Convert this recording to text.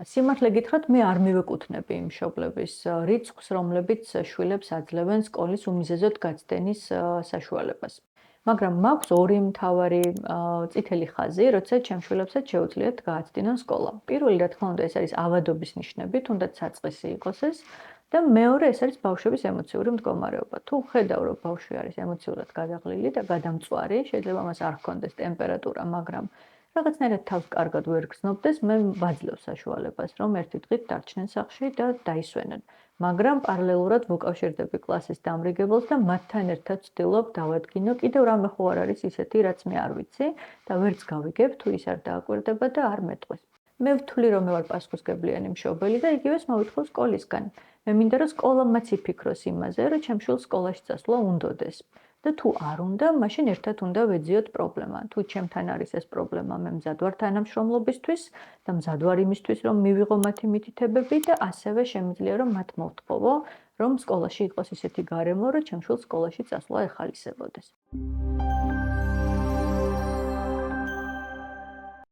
სიმართლე გითხრათ, მე არ მივეკუთვნები იმ მშობლების რიცხვს, რომლებიც შვილებს აძლევენ სკოლის უმიზეზოდ გაცდენის საშუალებას. მაგრამ მაქვს ორი მთავარი წითელი ხაზი, როცა ჩემს შვილებსაც შეუძლიათ გააცდინონ სკოლა. პირველი, რა თქმა უნდა, ეს არის ავადობის ნიშნები, თუნდაც საწყისი იყოს ეს და მეორე ეს არის ბავშვების ემოციური მდგომარეობა. თუ ხედავ, რომ ბავშვი არის ემოციურად გადაღლილი და გადამწვარი, შეიძლება მას არ ჰქონდეს ტემპერატურა, მაგრამ რაღაცნაირად თავს კარგად ვერ გრძნობდეს, მე ვაძლევ საშუალებას, რომ ერთი დღით დარჩნენ სახლში და დაისვენენ. მაგრამ პარალელურად ვუკავშირდები კლასის დამრიგებელს და მათთან ერთად ვცდილობ დავადგინო კიდევ რამე ხო არ არის ისეთი, რაც მე არ ვიცი და ვერც გავიგებ, თუ ის არ დააკვირდება და არ მეტყვის. მე ვთვლი, რომ მე ვარ პასუხისმგებლიანი მშობელი და იგივეს მოვითხო სკოლისგან. მე მინდა, რომ სკოლამაც იფიქროს იმაზე, რომ ჩემს შვილს სკოლაში წასვლა უნდოდეს. და თუ არ უნდა, მაშინ ერთად უნდა ვეძიოთ პრობლემა. თუ ჩემთან არის ეს პრობლემა, მე მზად ვარ თანამშრომლობისთვის და მზად ვარ იმისთვის, რომ მივიღო მათი მითითებები და ასევე შემიძლია, რომ მათ მოვთხოვო, რომ სკოლაში იყოს ისეთი გარემო, რომ ჩემს შვილს სკოლაში წასვლა ეხალისებოდეს.